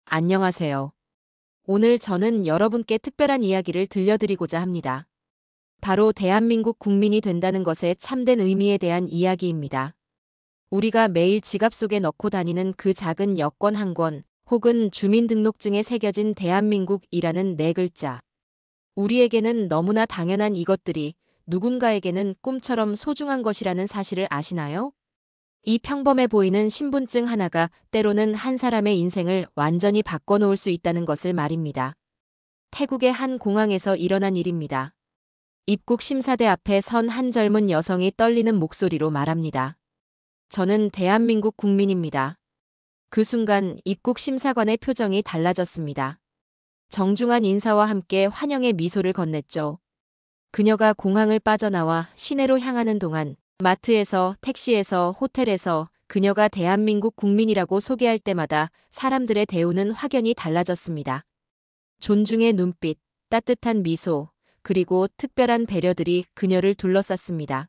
안녕하세요. 오늘 저는 여러분께 특별한 이야기를 들려드리고자 합니다. 바로 대한민국 국민이 된다는 것의 참된 의미에 대한 이야기입니다. 우리가 매일 지갑 속에 넣고 다니는 그 작은 여권 한 권, 혹은 주민등록증에 새겨진 대한민국이라는 네 글자. 우리에게는 너무나 당연한 이것들이 누군가에게는 꿈처럼 소중한 것이라는 사실을 아시나요? 이 평범해 보이는 신분증 하나가 때로는 한 사람의 인생을 완전히 바꿔놓을 수 있다는 것을 말입니다. 태국의 한 공항에서 일어난 일입니다. 입국 심사대 앞에 선 한 젊은 여성이 떨리는 목소리로 말합니다. 저는 대한민국 국민입니다. 그 순간 입국 심사관의 표정이 달라졌습니다. 정중한 인사와 함께 환영의 미소를 건넸죠. 그녀가 공항을 빠져나와 시내로 향하는 동안 마트에서, 택시에서, 호텔에서 그녀가 대한민국 국민이라고 소개할 때마다 사람들의 대우는 확연히 달라졌습니다. 존중의 눈빛, 따뜻한 미소, 그리고 특별한 배려들이 그녀를 둘러쌌습니다.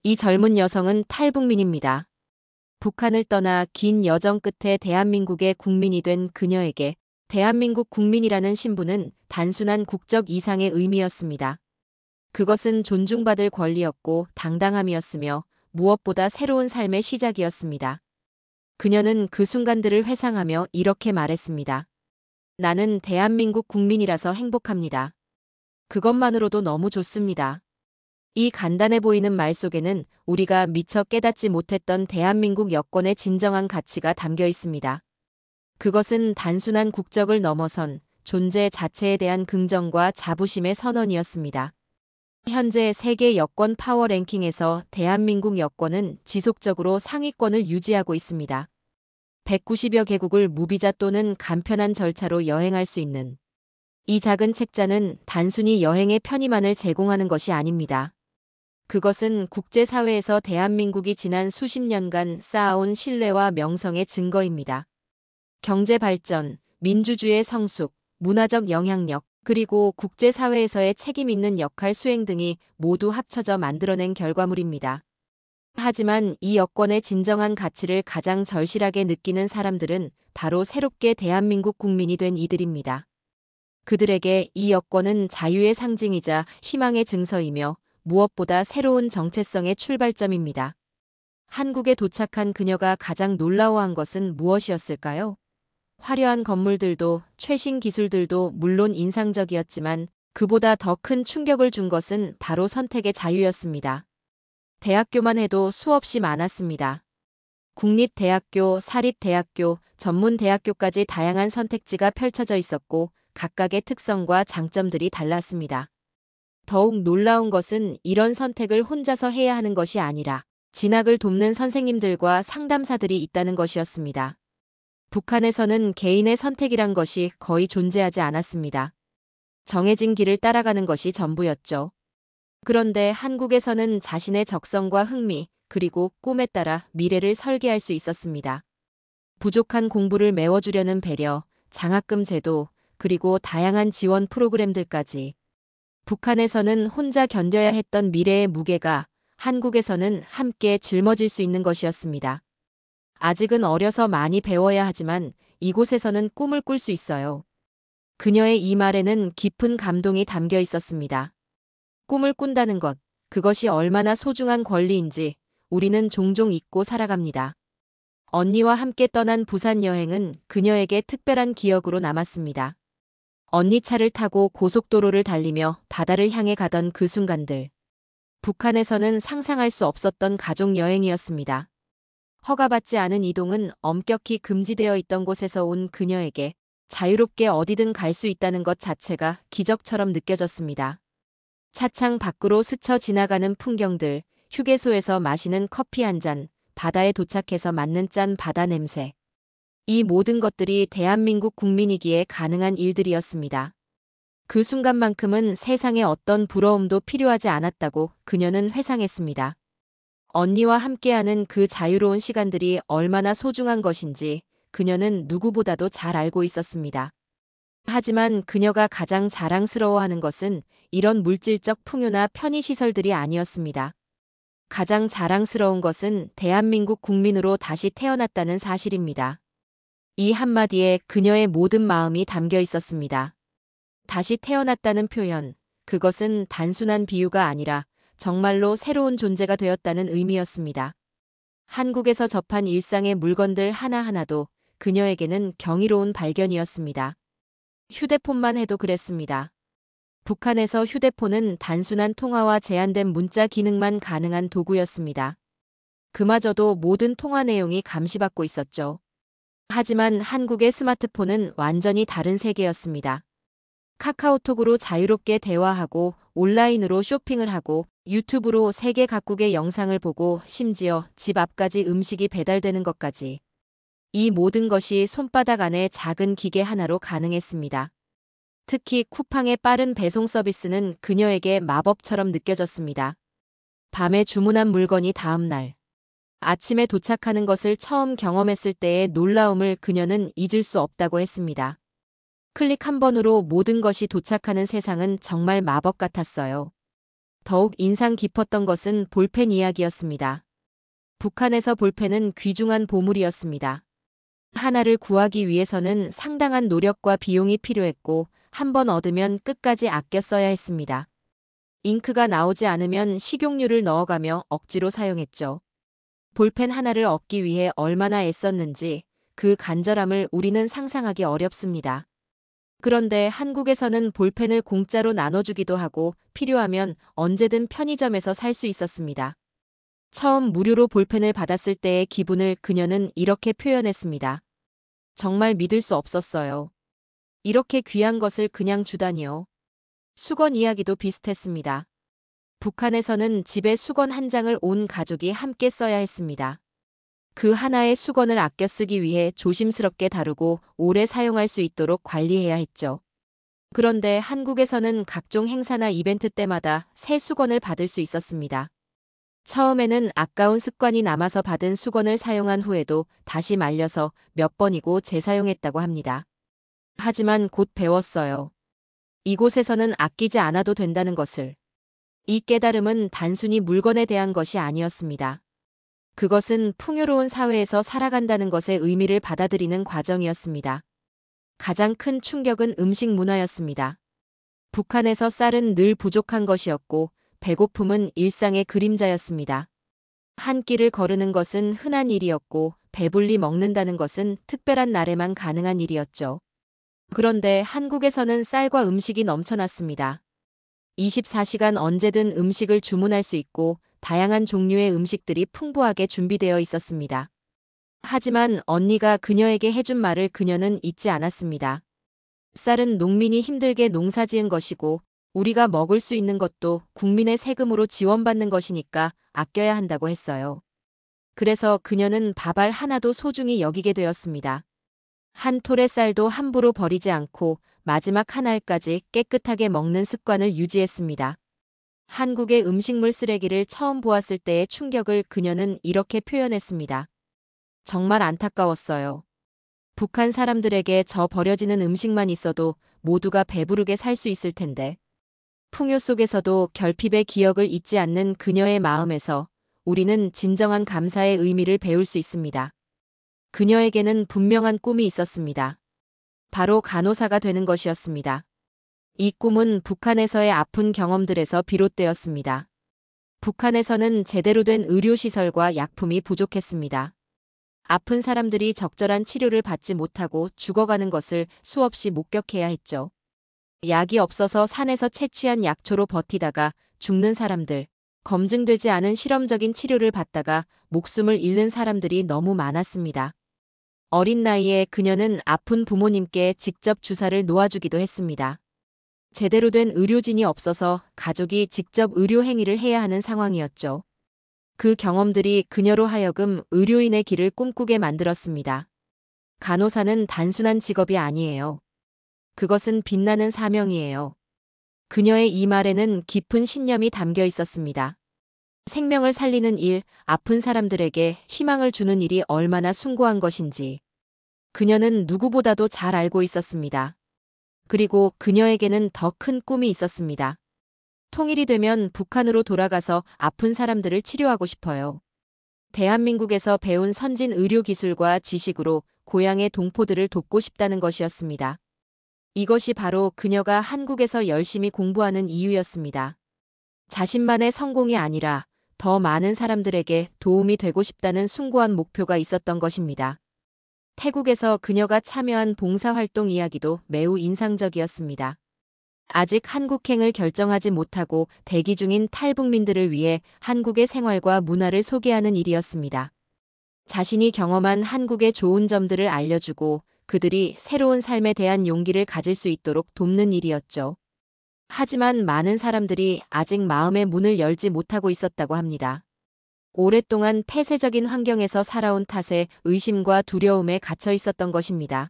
이 젊은 여성은 탈북민입니다. 북한을 떠나 긴 여정 끝에 대한민국의 국민이 된 그녀에게 대한민국 국민이라는 신분은 단순한 국적 이상의 의미였습니다. 그것은 존중받을 권리였고 당당함이었으며 무엇보다 새로운 삶의 시작이었습니다. 그녀는 그 순간들을 회상하며 이렇게 말했습니다. 나는 대한민국 국민이라서 행복합니다. 그것만으로도 너무 좋습니다. 이 간단해 보이는 말 속에는 우리가 미처 깨닫지 못했던 대한민국 여권의 진정한 가치가 담겨 있습니다. 그것은 단순한 국적을 넘어선 존재 자체에 대한 긍정과 자부심의 선언이었습니다. 현재 세계 여권 파워 랭킹에서 대한민국 여권은 지속적으로 상위권을 유지하고 있습니다. 190여 개국을 무비자 또는 간편한 절차로 여행할 수 있는 이 작은 책자는 단순히 여행의 편의만을 제공하는 것이 아닙니다. 그것은 국제사회에서 대한민국이 지난 수십 년간 쌓아온 신뢰와 명성의 증거입니다. 경제 발전, 민주주의의 성숙, 문화적 영향력, 그리고 국제사회에서의 책임 있는 역할 수행 등이 모두 합쳐져 만들어낸 결과물입니다. 하지만 이 여권의 진정한 가치를 가장 절실하게 느끼는 사람들은 바로 새롭게 대한민국 국민이 된 이들입니다. 그들에게 이 여권은 자유의 상징이자 희망의 증서이며 무엇보다 새로운 정체성의 출발점입니다. 한국에 도착한 그녀가 가장 놀라워한 것은 무엇이었을까요? 화려한 건물들도 최신 기술들도 물론 인상적이었지만 그보다 더 큰 충격을 준 것은 바로 선택의 자유였습니다. 대학교만 해도 수없이 많았습니다. 국립대학교, 사립대학교, 전문대학교까지 다양한 선택지가 펼쳐져 있었고 각각의 특성과 장점들이 달랐습니다. 더욱 놀라운 것은 이런 선택을 혼자서 해야 하는 것이 아니라 진학을 돕는 선생님들과 상담사들이 있다는 것이었습니다. 북한에서는 개인의 선택이란 것이 거의 존재하지 않았습니다. 정해진 길을 따라가는 것이 전부였죠. 그런데 한국에서는 자신의 적성과 흥미, 그리고 꿈에 따라 미래를 설계할 수 있었습니다. 부족한 공부를 메워주려는 배려, 장학금 제도, 그리고 다양한 지원 프로그램들까지. 북한에서는 혼자 견뎌야 했던 미래의 무게가 한국에서는 함께 짊어질 수 있는 것이었습니다. 아직은 어려서 많이 배워야 하지만 이곳에서는 꿈을 꿀 수 있어요. 그녀의 이 말에는 깊은 감동이 담겨 있었습니다. 꿈을 꾼다는 것, 그것이 얼마나 소중한 권리인지 우리는 종종 잊고 살아갑니다. 언니와 함께 떠난 부산 여행은 그녀에게 특별한 기억으로 남았습니다. 언니 차를 타고 고속도로를 달리며 바다를 향해 가던 그 순간들. 북한에서는 상상할 수 없었던 가족 여행이었습니다. 허가받지 않은 이동은 엄격히 금지되어 있던 곳에서 온 그녀에게 자유롭게 어디든 갈 수 있다는 것 자체가 기적처럼 느껴졌습니다. 차창 밖으로 스쳐 지나가는 풍경들, 휴게소에서 마시는 커피 한 잔, 바다에 도착해서 맡는 짠 바다 냄새. 이 모든 것들이 대한민국 국민이기에 가능한 일들이었습니다. 그 순간만큼은 세상에 어떤 부러움도 필요하지 않았다고 그녀는 회상했습니다. 언니와 함께하는 그 자유로운 시간들이 얼마나 소중한 것인지 그녀는 누구보다도 잘 알고 있었습니다. 하지만 그녀가 가장 자랑스러워하는 것은 이런 물질적 풍요나 편의시설들이 아니었습니다. 가장 자랑스러운 것은 대한민국 국민으로 다시 태어났다는 사실입니다. 이 한마디에 그녀의 모든 마음이 담겨 있었습니다. 다시 태어났다는 표현, 그것은 단순한 비유가 아니라 정말로 새로운 존재가 되었다는 의미였습니다. 한국에서 접한 일상의 물건들 하나하나도 그녀에게는 경이로운 발견이었습니다. 휴대폰만 해도 그랬습니다. 북한에서 휴대폰은 단순한 통화와 제한된 문자 기능만 가능한 도구였습니다. 그마저도 모든 통화 내용이 감시받고 있었죠. 하지만 한국의 스마트폰은 완전히 다른 세계였습니다. 카카오톡으로 자유롭게 대화하고 온라인으로 쇼핑을 하고 유튜브로 세계 각국의 영상을 보고 심지어 집 앞까지 음식이 배달되는 것까지. 이 모든 것이 손바닥 안에 작은 기계 하나로 가능했습니다. 특히 쿠팡의 빠른 배송 서비스는 그녀에게 마법처럼 느껴졌습니다. 밤에 주문한 물건이 다음 날 아침에 도착하는 것을 처음 경험했을 때의 놀라움을 그녀는 잊을 수 없다고 했습니다. 클릭 한 번으로 모든 것이 도착하는 세상은 정말 마법 같았어요. 더욱 인상 깊었던 것은 볼펜 이야기였습니다. 북한에서 볼펜은 귀중한 보물이었습니다. 하나를 구하기 위해서는 상당한 노력과 비용이 필요했고 한 번 얻으면 끝까지 아껴 써야 했습니다. 잉크가 나오지 않으면 식용유를 넣어가며 억지로 사용했죠. 볼펜 하나를 얻기 위해 얼마나 애썼는지 그 간절함을 우리는 상상하기 어렵습니다. 그런데 한국에서는 볼펜을 공짜로 나눠주기도 하고 필요하면 언제든 편의점에서 살 수 있었습니다. 처음 무료로 볼펜을 받았을 때의 기분을 그녀는 이렇게 표현했습니다. 정말 믿을 수 없었어요. 이렇게 귀한 것을 그냥 주다니요. 수건 이야기도 비슷했습니다. 북한에서는 집에 수건 한 장을 온 가족이 함께 써야 했습니다. 그 하나의 수건을 아껴 쓰기 위해 조심스럽게 다루고 오래 사용할 수 있도록 관리해야 했죠. 그런데 한국에서는 각종 행사나 이벤트 때마다 새 수건을 받을 수 있었습니다. 처음에는 아까운 습관이 남아서 받은 수건을 사용한 후에도 다시 말려서 몇 번이고 재사용했다고 합니다. 하지만 곧 배웠어요. 이곳에서는 아끼지 않아도 된다는 것을. 이 깨달음은 단순히 물건에 대한 것이 아니었습니다. 그것은 풍요로운 사회에서 살아간다는 것의 의미를 받아들이는 과정이었습니다. 가장 큰 충격은 음식 문화였습니다. 북한에서 쌀은 늘 부족한 것이었고 배고픔은 일상의 그림자였습니다. 한 끼를 거르는 것은 흔한 일이었고 배불리 먹는다는 것은 특별한 날에만 가능한 일이었죠. 그런데 한국에서는 쌀과 음식이 넘쳐났습니다. 24시간 언제든 음식을 주문할 수 있고 다양한 종류의 음식들이 풍부하게 준비되어 있었습니다. 하지만 언니가 그녀에게 해준 말을 그녀는 잊지 않았습니다. 쌀은 농민이 힘들게 농사지은 것이고 우리가 먹을 수 있는 것도 국민의 세금으로 지원받는 것이니까 아껴야 한다고 했어요. 그래서 그녀는 밥알 하나도 소중히 여기게 되었습니다. 한 톨의 쌀도 함부로 버리지 않고 마지막 한 알까지 깨끗하게 먹는 습관을 유지했습니다. 한국의 음식물 쓰레기를 처음 보았을 때의 충격을 그녀는 이렇게 표현했습니다. 정말 안타까웠어요. 북한 사람들에게 저 버려지는 음식만 있어도 모두가 배부르게 살 수 있을 텐데. 풍요 속에서도 결핍의 기억을 잊지 않는 그녀의 마음에서 우리는 진정한 감사의 의미를 배울 수 있습니다. 그녀에게는 분명한 꿈이 있었습니다. 바로 간호사가 되는 것이었습니다. 이 꿈은 북한에서의 아픈 경험들에서 비롯되었습니다. 북한에서는 제대로 된 의료시설과 약품이 부족했습니다. 아픈 사람들이 적절한 치료를 받지 못하고 죽어가는 것을 수없이 목격해야 했죠. 약이 없어서 산에서 채취한 약초로 버티다가 죽는 사람들, 검증되지 않은 실험적인 치료를 받다가 목숨을 잃는 사람들이 너무 많았습니다. 어린 나이에 그녀는 아픈 부모님께 직접 주사를 놓아주기도 했습니다. 제대로 된 의료진이 없어서 가족이 직접 의료 행위를 해야 하는 상황이었죠. 그 경험들이 그녀로 하여금 의료인의 길을 꿈꾸게 만들었습니다. 간호사는 단순한 직업이 아니에요. 그것은 빛나는 사명이에요. 그녀의 이 말에는 깊은 신념이 담겨 있었습니다. 생명을 살리는 일, 아픈 사람들에게 희망을 주는 일이 얼마나 숭고한 것인지. 그녀는 누구보다도 잘 알고 있었습니다. 그리고 그녀에게는 더 큰 꿈이 있었습니다. 통일이 되면 북한으로 돌아가서 아픈 사람들을 치료하고 싶어요. 대한민국에서 배운 선진 의료 기술과 지식으로 고향의 동포들을 돕고 싶다는 것이었습니다. 이것이 바로 그녀가 한국에서 열심히 공부하는 이유였습니다. 자신만의 성공이 아니라 더 많은 사람들에게 도움이 되고 싶다는 숭고한 목표가 있었던 것입니다. 태국에서 그녀가 참여한 봉사활동 이야기도 매우 인상적이었습니다. 아직 한국행을 결정하지 못하고 대기 중인 탈북민들을 위해 한국의 생활과 문화를 소개하는 일이었습니다. 자신이 경험한 한국의 좋은 점들을 알려주고 그들이 새로운 삶에 대한 용기를 가질 수 있도록 돕는 일이었죠. 하지만 많은 사람들이 아직 마음의 문을 열지 못하고 있었다고 합니다. 오랫동안 폐쇄적인 환경에서 살아온 탓에 의심과 두려움에 갇혀 있었던 것입니다.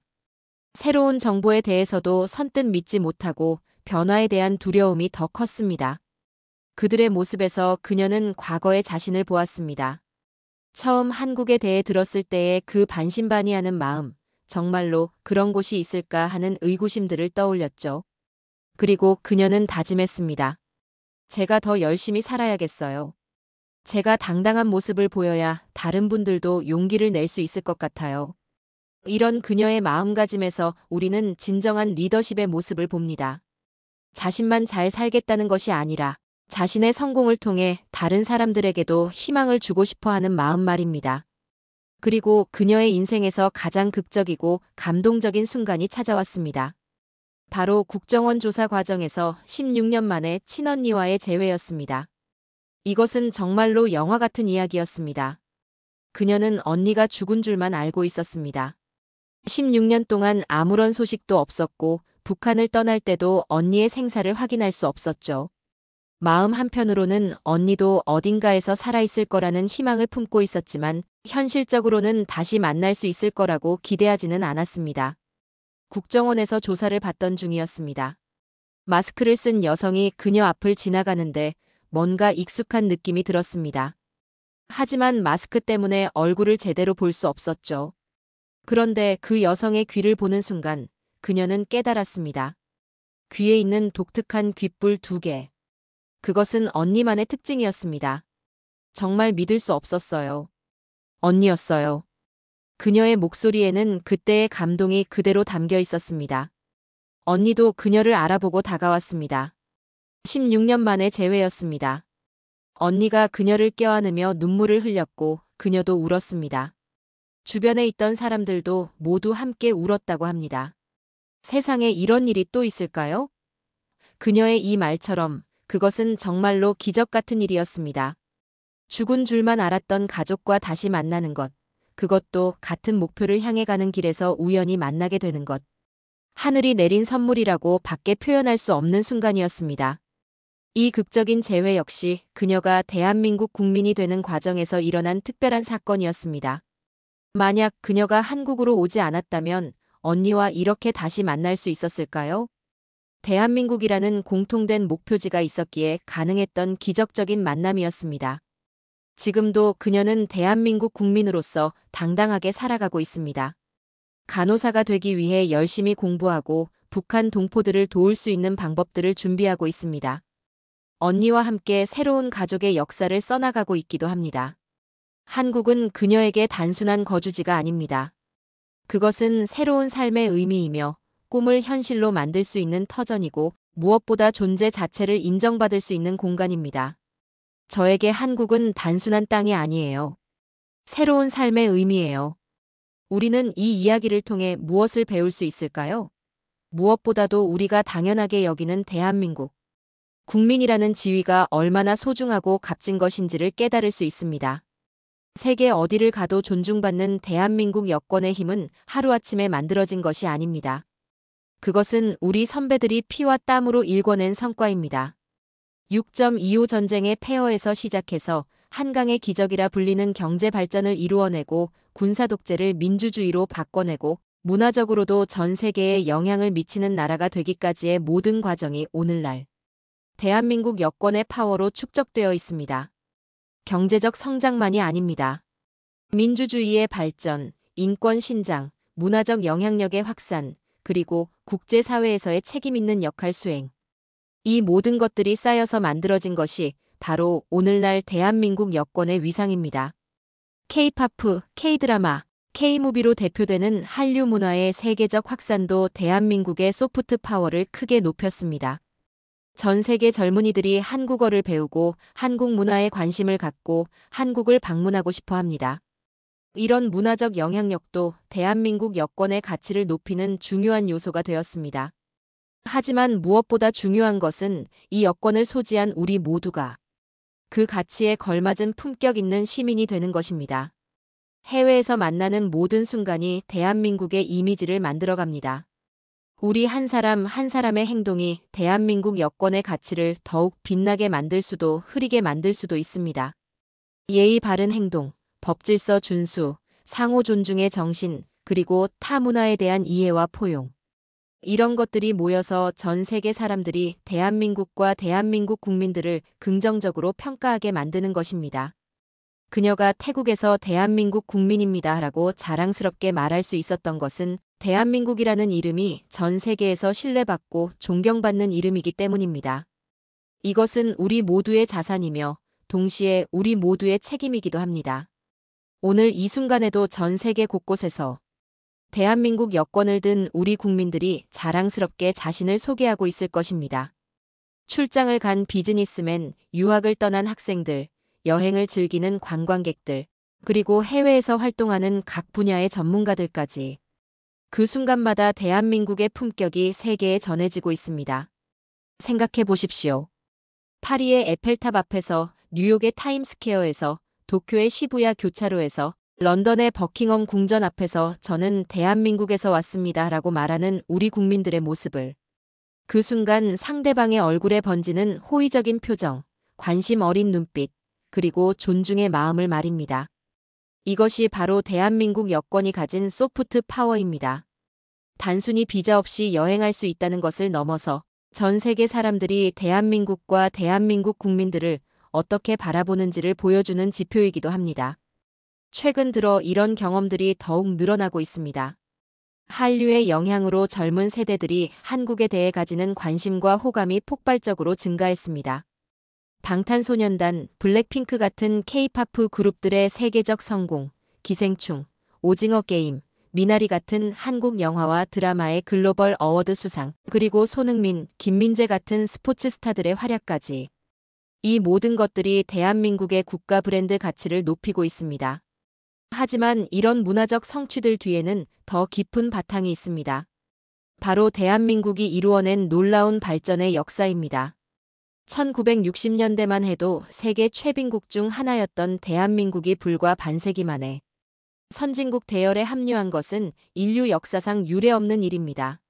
새로운 정보에 대해서도 선뜻 믿지 못하고 변화에 대한 두려움이 더 컸습니다. 그들의 모습에서 그녀는 과거의 자신을 보았습니다. 처음 한국에 대해 들었을 때의 그 반신반의하는 마음, 정말로 그런 곳이 있을까 하는 의구심들을 떠올렸죠. 그리고 그녀는 다짐했습니다. 제가 더 열심히 살아야겠어요. 제가 당당한 모습을 보여야 다른 분들도 용기를 낼 수 있을 것 같아요. 이런 그녀의 마음가짐에서 우리는 진정한 리더십의 모습을 봅니다. 자신만 잘 살겠다는 것이 아니라 자신의 성공을 통해 다른 사람들에게도 희망을 주고 싶어 하는 마음 말입니다. 그리고 그녀의 인생에서 가장 극적이고 감동적인 순간이 찾아왔습니다. 바로 국정원 조사 과정에서 16년 만에 친언니와의 재회였습니다. 이것은 정말로 영화 같은 이야기였습니다. 그녀는 언니가 죽은 줄만 알고 있었습니다. 16년 동안 아무런 소식도 없었고 북한을 떠날 때도 언니의 생사를 확인할 수 없었죠. 마음 한편으로는 언니도 어딘가에서 살아있을 거라는 희망을 품고 있었지만 현실적으로는 다시 만날 수 있을 거라고 기대하지는 않았습니다. 국정원에서 조사를 받던 중이었습니다. 마스크를 쓴 여성이 그녀 앞을 지나가는데 뭔가 익숙한 느낌이 들었습니다. 하지만 마스크 때문에 얼굴을 제대로 볼 수 없었죠. 그런데 그 여성의 귀를 보는 순간 그녀는 깨달았습니다. 귀에 있는 독특한 귓불 2개. 그것은 언니만의 특징이었습니다. 정말 믿을 수 없었어요. 언니였어요. 그녀의 목소리에는 그때의 감동이 그대로 담겨 있었습니다. 언니도 그녀를 알아보고 다가왔습니다. 16년 만의 재회였습니다. 언니가 그녀를 껴안으며 눈물을 흘렸고 그녀도 울었습니다. 주변에 있던 사람들도 모두 함께 울었다고 합니다. 세상에 이런 일이 또 있을까요? 그녀의 이 말처럼 그것은 정말로 기적 같은 일이었습니다. 죽은 줄만 알았던 가족과 다시 만나는 것, 그것도 같은 목표를 향해 가는 길에서 우연히 만나게 되는 것. 하늘이 내린 선물이라고 밖에 표현할 수 없는 순간이었습니다. 이 극적인 재회 역시 그녀가 대한민국 국민이 되는 과정에서 일어난 특별한 사건이었습니다. 만약 그녀가 한국으로 오지 않았다면 언니와 이렇게 다시 만날 수 있었을까요? 대한민국이라는 공통된 목표지가 있었기에 가능했던 기적적인 만남이었습니다. 지금도 그녀는 대한민국 국민으로서 당당하게 살아가고 있습니다. 간호사가 되기 위해 열심히 공부하고 북한 동포들을 도울 수 있는 방법들을 준비하고 있습니다. 언니와 함께 새로운 가족의 역사를 써나가고 있기도 합니다. 한국은 그녀에게 단순한 거주지가 아닙니다. 그것은 새로운 삶의 의미이며 꿈을 현실로 만들 수 있는 터전이고 무엇보다 존재 자체를 인정받을 수 있는 공간입니다. 저에게 한국은 단순한 땅이 아니에요. 새로운 삶의 의미예요. 우리는 이 이야기를 통해 무엇을 배울 수 있을까요? 무엇보다도 우리가 당연하게 여기는 대한민국. 국민이라는 지위가 얼마나 소중하고 값진 것인지를 깨달을 수 있습니다. 세계 어디를 가도 존중받는 대한민국 여권의 힘은 하루아침에 만들어진 것이 아닙니다. 그것은 우리 선배들이 피와 땀으로 일궈낸 성과입니다. 6.25 전쟁의 폐허에서 시작해서 한강의 기적이라 불리는 경제 발전을 이루어내고 군사 독재를 민주주의로 바꿔내고 문화적으로도 전 세계에 영향을 미치는 나라가 되기까지의 모든 과정이 오늘날 대한민국 여권의 파워로 축적되어 있습니다. 경제적 성장만이 아닙니다. 민주주의의 발전, 인권 신장, 문화적 영향력의 확산, 그리고 국제사회에서의 책임 있는 역할 수행. 이 모든 것들이 쌓여서 만들어진 것이 바로 오늘날 대한민국 여권의 위상입니다. K-팝, K-드라마, K무비로 대표되는 한류 문화의 세계적 확산도 대한민국의 소프트 파워를 크게 높였습니다. 전 세계 젊은이들이 한국어를 배우고 한국 문화에 관심을 갖고 한국을 방문하고 싶어 합니다. 이런 문화적 영향력도 대한민국 여권의 가치를 높이는 중요한 요소가 되었습니다. 하지만 무엇보다 중요한 것은 이 여권을 소지한 우리 모두가 그 가치에 걸맞은 품격 있는 시민이 되는 것입니다. 해외에서 만나는 모든 순간이 대한민국의 이미지를 만들어갑니다. 우리 한 사람 한 사람의 행동이 대한민국 여권의 가치를 더욱 빛나게 만들 수도 흐리게 만들 수도 있습니다. 예의 바른 행동, 법질서 준수, 상호 존중의 정신, 그리고 타 문화에 대한 이해와 포용. 이런 것들이 모여서 전 세계 사람들이 대한민국과 대한민국 국민들을 긍정적으로 평가하게 만드는 것입니다. 그녀가 태국에서 대한민국 국민입니다 라고 자랑스럽게 말할 수 있었던 것은 대한민국이라는 이름이 전 세계에서 신뢰받고 존경받는 이름이기 때문입니다. 이것은 우리 모두의 자산이며 동시에 우리 모두의 책임이기도 합니다. 오늘 이 순간에도 전 세계 곳곳에서 대한민국 여권을 든 우리 국민들이 자랑스럽게 자신을 소개하고 있을 것입니다. 출장을 간 비즈니스맨, 유학을 떠난 학생들, 여행을 즐기는 관광객들, 그리고 해외에서 활동하는 각 분야의 전문가들까지 그 순간마다 대한민국의 품격이 세계에 전해지고 있습니다. 생각해 보십시오. 파리의 에펠탑 앞에서, 뉴욕의 타임스퀘어에서, 도쿄의 시부야 교차로에서, 런던의 버킹엄 궁전 앞에서 저는 대한민국에서 왔습니다 라고 말하는 우리 국민들의 모습을 그 순간 상대방의 얼굴에 번지는 호의적인 표정, 관심 어린 눈빛, 그리고 존중의 마음을 말입니다. 이것이 바로 대한민국 여권이 가진 소프트 파워입니다. 단순히 비자 없이 여행할 수 있다는 것을 넘어서 전 세계 사람들이 대한민국과 대한민국 국민들을 어떻게 바라보는지를 보여주는 지표이기도 합니다. 최근 들어 이런 경험들이 더욱 늘어나고 있습니다. 한류의 영향으로 젊은 세대들이 한국에 대해 가지는 관심과 호감이 폭발적으로 증가했습니다. 방탄소년단, 블랙핑크 같은 K-팝 그룹들의 세계적 성공, 기생충, 오징어 게임, 미나리 같은 한국 영화와 드라마의 글로벌 어워드 수상, 그리고 손흥민, 김민재 같은 스포츠 스타들의 활약까지. 이 모든 것들이 대한민국의 국가 브랜드 가치를 높이고 있습니다. 하지만 이런 문화적 성취들 뒤에는 더 깊은 바탕이 있습니다. 바로 대한민국이 이루어낸 놀라운 발전의 역사입니다. 1960년대만 해도 세계 최빈국 중 하나였던 대한민국이 불과 반세기 만에 선진국 대열에 합류한 것은 인류 역사상 유례없는 일입니다.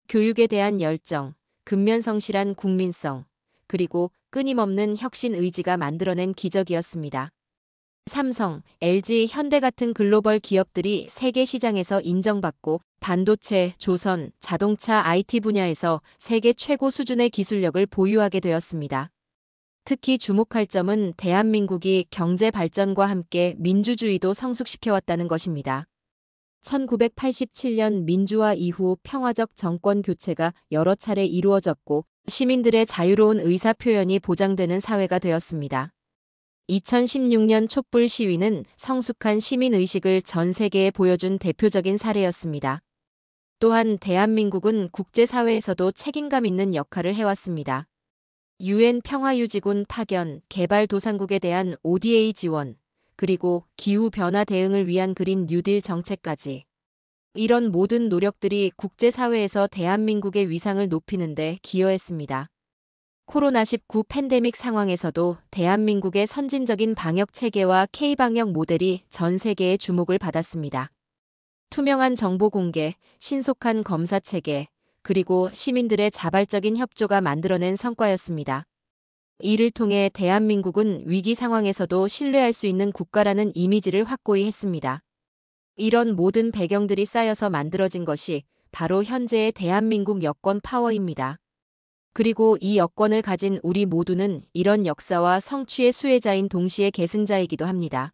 교육에 대한 열정, 근면성실한 국민성, 그리고 끊임없는 혁신 의지가 만들어낸 기적이었습니다. 삼성, LG, 현대 같은 글로벌 기업들이 세계 시장에서 인정받고 반도체, 조선, 자동차, IT 분야에서 세계 최고 수준의 기술력을 보유하게 되었습니다. 특히 주목할 점은 대한민국이 경제 발전과 함께 민주주의도 성숙시켜왔다는 것입니다. 1987년 민주화 이후 평화적 정권 교체가 여러 차례 이루어졌고 시민들의 자유로운 의사표현이 보장되는 사회가 되었습니다. 2016년 촛불 시위는 성숙한 시민의식을 전 세계에 보여준 대표적인 사례였습니다. 또한 대한민국은 국제사회에서도 책임감 있는 역할을 해왔습니다. UN 평화유지군 파견, 개발도상국에 대한 ODA 지원, 그리고 기후변화 대응을 위한 그린 뉴딜 정책까지. 이런 모든 노력들이 국제사회에서 대한민국의 위상을 높이는 데 기여했습니다. 코로나19 팬데믹 상황에서도 대한민국의 선진적인 방역 체계와 K방역 모델이 전 세계의 주목을 받았습니다. 투명한 정보 공개, 신속한 검사 체계, 그리고 시민들의 자발적인 협조가 만들어낸 성과였습니다. 이를 통해 대한민국은 위기 상황에서도 신뢰할 수 있는 국가라는 이미지를 확고히 했습니다. 이런 모든 배경들이 쌓여서 만들어진 것이 바로 현재의 대한민국 여권 파워입니다. 그리고 이 여권을 가진 우리 모두는 이런 역사와 성취의 수혜자인 동시에 계승자이기도 합니다.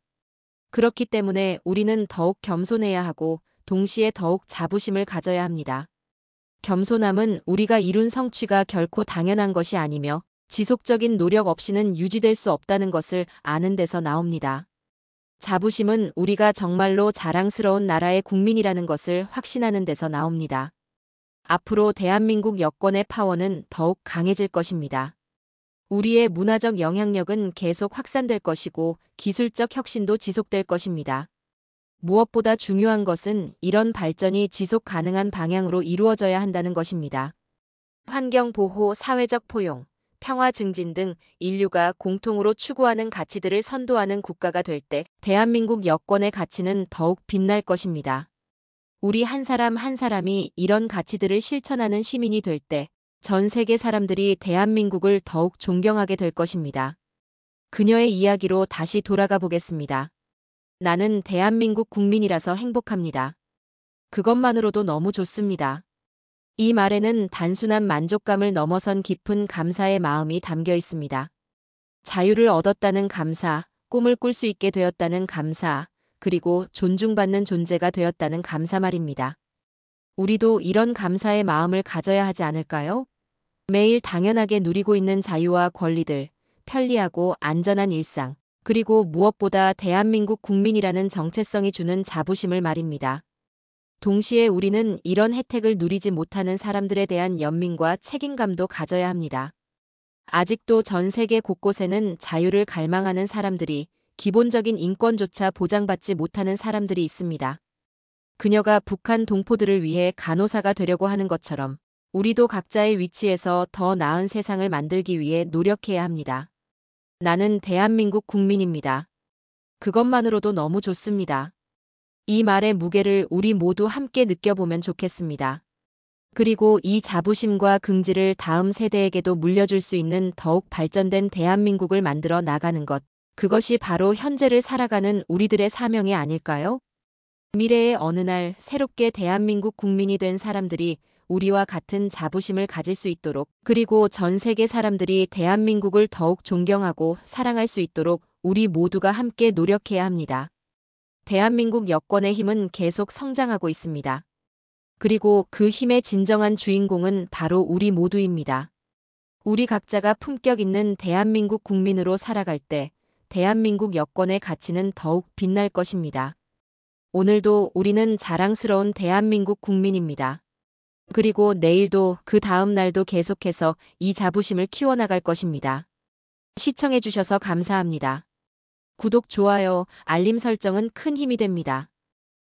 그렇기 때문에 우리는 더욱 겸손해야 하고 동시에 더욱 자부심을 가져야 합니다. 겸손함은 우리가 이룬 성취가 결코 당연한 것이 아니며 지속적인 노력 없이는 유지될 수 없다는 것을 아는 데서 나옵니다. 자부심은 우리가 정말로 자랑스러운 나라의 국민이라는 것을 확신하는 데서 나옵니다. 앞으로 대한민국 여권의 파워는 더욱 강해질 것입니다. 우리의 문화적 영향력은 계속 확산될 것이고 기술적 혁신도 지속될 것입니다. 무엇보다 중요한 것은 이런 발전이 지속 가능한 방향으로 이루어져야 한다는 것입니다. 환경 보호, 사회적 포용, 평화 증진 등 인류가 공통으로 추구하는 가치들을 선도하는 국가가 될 때 대한민국 여권의 가치는 더욱 빛날 것입니다. 우리 한 사람 한 사람이 이런 가치들을 실천하는 시민이 될 때 전 세계 사람들이 대한민국을 더욱 존경하게 될 것입니다. 그녀의 이야기로 다시 돌아가 보겠습니다. 나는 대한민국 국민이라서 행복합니다. 그것만으로도 너무 좋습니다. 이 말에는 단순한 만족감을 넘어선 깊은 감사의 마음이 담겨 있습니다. 자유를 얻었다는 감사, 꿈을 꿀 수 있게 되었다는 감사, 그리고 존중받는 존재가 되었다는 감사 말입니다. 우리도 이런 감사의 마음을 가져야 하지 않을까요? 매일 당연하게 누리고 있는 자유와 권리들, 편리하고 안전한 일상, 그리고 무엇보다 대한민국 국민이라는 정체성이 주는 자부심을 말입니다. 동시에 우리는 이런 혜택을 누리지 못하는 사람들에 대한 연민과 책임감도 가져야 합니다. 아직도 전 세계 곳곳에는 자유를 갈망하는 사람들이 기본적인 인권조차 보장받지 못하는 사람들이 있습니다. 그녀가 북한 동포들을 위해 간호사가 되려고 하는 것처럼 우리도 각자의 위치에서 더 나은 세상을 만들기 위해 노력해야 합니다. 나는 대한민국 국민입니다. 그것만으로도 너무 좋습니다. 이 말의 무게를 우리 모두 함께 느껴보면 좋겠습니다. 그리고 이 자부심과 긍지를 다음 세대에게도 물려줄 수 있는 더욱 발전된 대한민국을 만들어 나가는 것. 그것이 바로 현재를 살아가는 우리들의 사명이 아닐까요? 미래의 어느 날 새롭게 대한민국 국민이 된 사람들이 우리와 같은 자부심을 가질 수 있도록, 그리고 전 세계 사람들이 대한민국을 더욱 존경하고 사랑할 수 있도록 우리 모두가 함께 노력해야 합니다. 대한민국 여권의 힘은 계속 성장하고 있습니다. 그리고 그 힘의 진정한 주인공은 바로 우리 모두입니다. 우리 각자가 품격 있는 대한민국 국민으로 살아갈 때 대한민국 여권의 가치는 더욱 빛날 것입니다. 오늘도 우리는 자랑스러운 대한민국 국민입니다. 그리고 내일도 그 다음 날도 계속해서 이 자부심을 키워나갈 것입니다. 시청해주셔서 감사합니다. 구독, 좋아요, 알림 설정은 큰 힘이 됩니다.